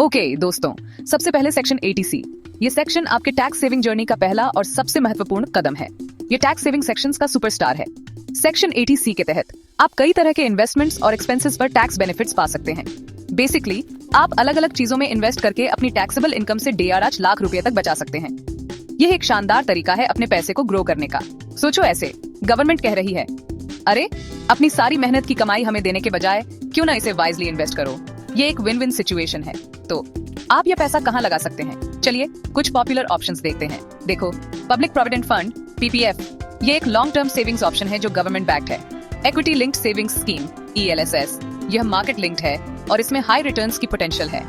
Okay दोस्तों, सबसे पहले सेक्शन 80C। ये सेक्शन आपके टैक्स सेविंग जर्नी का पहला और सबसे महत्वपूर्ण कदम है। ये टैक्स सेविंग सेक्शंस का सुपरस्टार है। सेक्शन 80C के तहत आप कई तरह के इन्वेस्टमेंट्स और एक्सपेंसेस पर टैक्स बेनिफिट्स पा सकते हैं। बेसिकली आप अलग अलग चीजों में इन्वेस्ट करके अपनी टैक्सेबल इनकम से DRH लाख रुपए तक बचा सकते हैं। यह एक शानदार तरीका है अपने पैसे को ग्रो करने का। सोचो ऐसे, गवर्नमेंट कह रही है, अरे अपनी सारी मेहनत की कमाई हमें देने के बजाय क्यों ना इसे वाइजली इन्वेस्ट करो। ये एक विन विन सिचुएशन है। तो आप ये पैसा कहाँ लगा सकते हैं? चलिए कुछ पॉपुलर ऑप्शंस देखते हैं। देखो, पब्लिक प्रोविडेंट फंड PPF, ये एक लॉन्ग टर्म सेविंग्स ऑप्शन है जो गवर्नमेंट बैक्ड है। Equity linked savings scheme ELSS, यह मार्केट लिंक्ड है और इसमें हाई रिटर्न्स की पोटेंशियल है।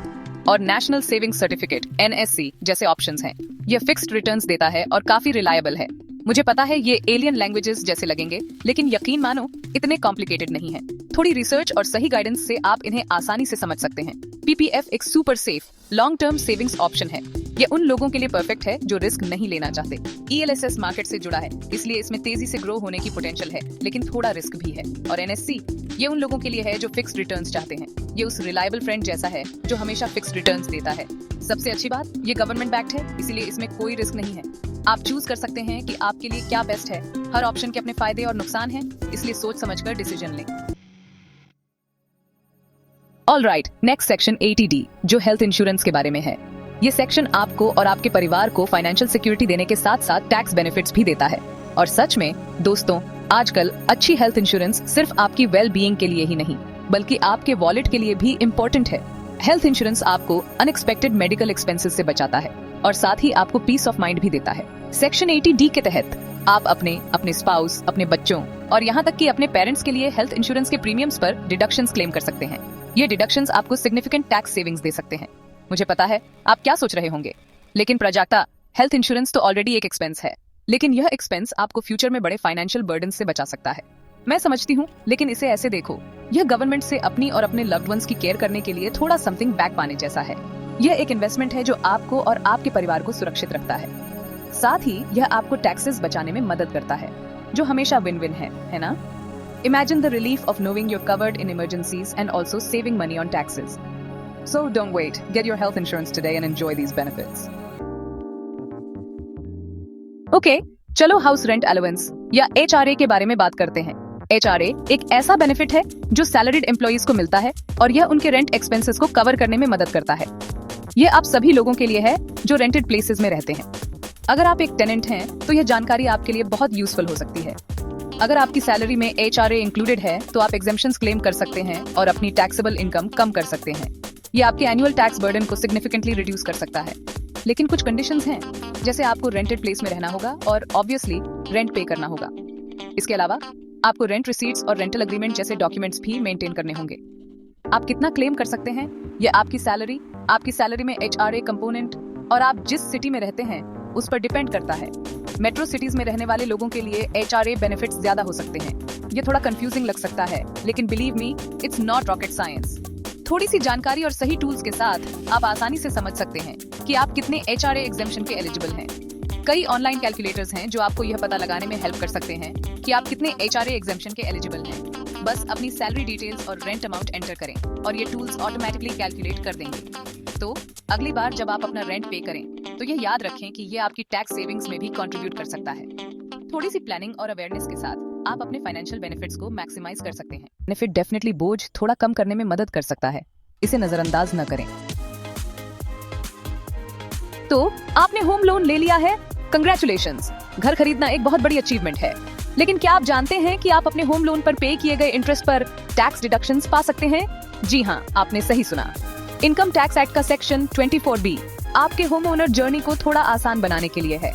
और नेशनल सेविंग सर्टिफिकेट NSC जैसे ऑप्शंस हैं। यह फिक्स्ड रिटर्न्स देता है और काफी रिलायबल है। मुझे पता है ये एलियन लैंग्वेजेस जैसे लगेंगे, लेकिन यकीन मानो इतने कॉम्प्लिकेटेड नहीं है। थोड़ी रिसर्च और सही गाइडेंस से आप इन्हें आसानी से समझ सकते हैं। PPF एक super safe long term savings option है। ये उन लोगों के लिए परफेक्ट है जो रिस्क नहीं लेना चाहते। ELSS मार्केट से जुड़ा है, इसलिए इसमें तेजी से ग्रो होने की पोटेंशियल है, लेकिन थोड़ा रिस्क भी है। और NSC ये उन लोगों के लिए है जो फिक्स्ड रिटर्न्स चाहते हैं। ये उस रिलायबल फ्रेंड जैसा है जो हमेशा फिक्स्ड रिटर्न्स देता है। सबसे अच्छी बात, ये गवर्नमेंट बैक्ड है, इसलिए इसमें कोई रिस्क नहीं है। आप चूज कर सकते हैं कि आपके लिए क्या बेस्ट है। हर ऑप्शन के अपने फायदे और नुकसान हैं, इसलिए सोच समझकर डिसीजन लें। ऑलराइट, नेक्स्ट सेक्शन 80D जो हेल्थ इंश्योरेंस के बारे में है। ये सेक्शन आपको और आपके परिवार को फाइनेंशियल सिक्योरिटी देने के साथ साथ टैक्स बेनिफिट्स भी देता है। और सच में दोस्तों, आजकल अच्छी हेल्थ इंश्योरेंस सिर्फ आपकी वेल बीइंग के लिए ही नहीं, बल्कि आपके वॉलेट के लिए भी इम्पोर्टेंट है। हेल्थ इंश्योरेंस आपको अनएक्सपेक्टेड मेडिकल एक्सपेंसेस से बचाता है और साथ ही आपको पीस ऑफ माइंड भी देता है। सेक्शन 80D के तहत आप अपने स्पाउस, अपने बच्चों और यहाँ तक कि अपने पेरेंट्स के लिए हेल्थ इंश्योरेंस के प्रीमियम्स पर डिडक्शंस क्लेम कर सकते हैं। ये डिडक्शंस आपको सिग्निफिकेंट टैक्स सेविंग्स दे सकते हैं। मुझे पता है आप क्या सोच रहे होंगे, लेकिन प्राजक्ता, हेल्थ इंश्योरेंस तो ऑलरेडी एक एक्सपेंस है, लेकिन यह एक्सपेंस आपको फ्यूचर में बड़े फाइनेंशियल बर्डन से बचा सकता है। मैं समझती हूँ, लेकिन इसे ऐसे देखो, यह गवर्नमेंट से अपनी और अपने लव्ड वंस की केयर करने के लिए थोड़ा समथिंग बैक पाने जैसा है। यह एक इन्वेस्टमेंट है जो आपको और आपके परिवार को सुरक्षित रखता है। साथ ही यह आपको टैक्सेस बचाने में मदद करता है, जो हमेशा विन विन है ना? Imagine the relief of knowing you're covered in emergencies and also saving money on taxes. So don't wait. Get your health insurance today and enjoy these benefits. Okay, चलो हाउस रेंट अलाउंस या HRA के बारे में बात करते हैं। HRA एक ऐसा बेनिफिट है जो सैलरीड एम्प्लॉइज को मिलता है और यह उनके रेंट एक्सपेंसेस को कवर करने में मदद करता है। यह आप सभी लोगों के लिए है जो रेंटेड प्लेसेस में रहते हैं। अगर आप एक टेनेंट हैं, तो यह जानकारी आपके लिए बहुत यूजफुल हो सकती है। अगर आपकी सैलरी में HRA इंक्लूडेड है, तो आप एग्जेम्पशंस क्लेम कर सकते हैं और अपनी टैक्सेबल इनकम कम कर सकते हैं। ये आपके एनुअल टैक्स बर्डन को सिग्निफिकेंटली रिड्यूस कर सकता है। लेकिन कुछ कंडीशंस हैं, जैसे आपको रेंटेड प्लेस में रहना होगा और ऑब्वियसली रेंट पे करना होगा। इसके अलावा आपको रेंट रिसीट्स और रेंटल एग्रीमेंट जैसे डॉक्यूमेंट्स भी मेंटेन करने होंगे। आप कितना क्लेम कर सकते हैं, ये आपकी सैलरी में HRA कंपोनेंट और आप जिस सिटी में रहते हैं उस पर डिपेंड करता है। मेट्रो सिटीज में रहने वाले लोगों के लिए HRA बेनिफिट्स ज्यादा हो सकते हैं। ये थोड़ा कंफ्यूजिंग लग सकता है, लेकिन believe me, it's not rocket science. थोड़ी सी जानकारी और सही टूल्स के साथ आप आसानी से समझ सकते हैं कि आप कितने HRA एग्जेम्पशन के एलिजिबल हैं। कई ऑनलाइन कैलकुलेटर्स हैं जो आपको यह पता लगाने में हेल्प कर सकते हैं कि आप कितने HRA एग्जेम्पशन के एलिजिबल हैं। बस अपनी सैलरी डिटेल्स और रेंट अमाउंट एंटर करें और ये टूल्स ऑटोमेटिकली कैलकुलेट कर देंगे। तो अगली बार जब आप अपना रेंट पे करें, तो ये याद रखें कि ये आपकी टैक्स सेविंग्स में भी कंट्रीब्यूट कर सकता है। थोड़ी सी प्लानिंग और अवेयरनेस के साथ आप अपने फाइनेंशियल बेनिफिट्स को मैक्सिमाइज कर सकते हैं। बेनिफिट डेफिनेटली बोझ थोड़ा कम करने में मदद कर सकता है, इसे नजरअंदाज न करें। तो आपने होम लोन ले लिया है, कंग्रेचुलेशंस। घर खरीदना एक बहुत बड़ी अचीवमेंट है, लेकिन क्या आप जानते हैं कि आप अपने होम लोन पर पे किए गए इंटरेस्ट पर टैक्स डिडक्शंस पा सकते हैं? जी हाँ, आपने सही सुना। इनकम टैक्स एक्ट का सेक्शन 24B आपके होम ओनर जर्नी को थोड़ा आसान बनाने के लिए है।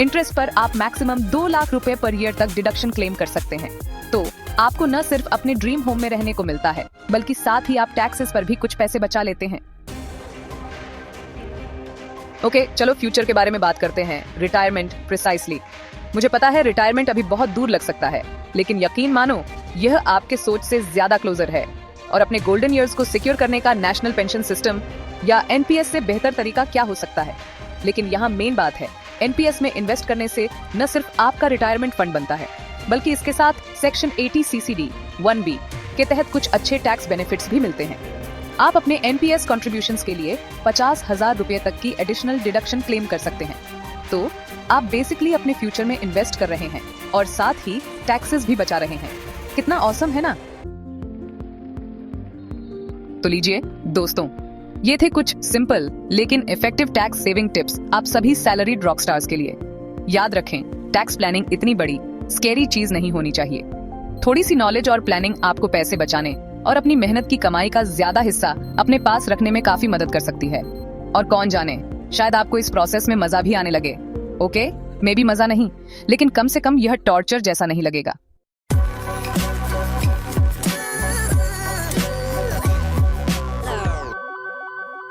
इंटरेस्ट पर आप मैक्सिमम 2 लाख रुपए पर ईयर तक डिडक्शन क्लेम कर सकते हैं। तो आपको न सिर्फ अपने ड्रीम होम में रहने को मिलता है, बल्कि साथ ही आप टैक्सेस पर भी कुछ पैसे बचा लेते हैं। ओके, चलो फ्यूचर के बारे में बात करते हैं। Retirement precisely. मुझे पता है रिटायरमेंट अभी बहुत दूर लग सकता है, लेकिन यकीन मानो यह आपके सोच से ज्यादा क्लोजर है। और अपने गोल्डन ईयर्स को सिक्योर करने का नेशनल पेंशन सिस्टम या NPS से बेहतर तरीका क्या हो सकता है? लेकिन यहाँ मेन बात है, NPS में इन्वेस्ट करने से न सिर्फ आपका रिटायरमेंट फंड बनता है, बल्कि इसके साथ सेक्शन 80 CCD 1B के तहत कुछ अच्छे टैक्स बेनिफिट्स भी मिलते हैं। आप अपने एनपीएस कॉन्ट्रीब्यूशंस के लिए 50,000 रुपए तक की एडिशनल डिडक्शन क्लेम कर सकते हैं। तो आप बेसिकली अपने फ्यूचर में इन्वेस्ट कर रहे हैं और साथ ही टैक्सेस भी बचा रहे हैं। कितना ऑसम है ना? तो लीजिए दोस्तों, ये थे कुछ सिंपल लेकिन इफेक्टिव टैक्स सेविंग टिप्स आप सभी सैलरीड रॉकस्टार्स के लिए। याद रखें, टैक्स प्लानिंग इतनी बड़ी स्कैरी चीज नहीं होनी चाहिए। थोड़ी सी नॉलेज और प्लानिंग आपको पैसे बचाने और अपनी मेहनत की कमाई का ज्यादा हिस्सा अपने पास रखने में काफी मदद कर सकती है। और कौन जाने, शायद आपको इस प्रोसेस में मजा भी आने लगे। ओके, मे बी मजा नहीं, लेकिन कम से कम यह टॉर्चर जैसा नहीं लगेगा।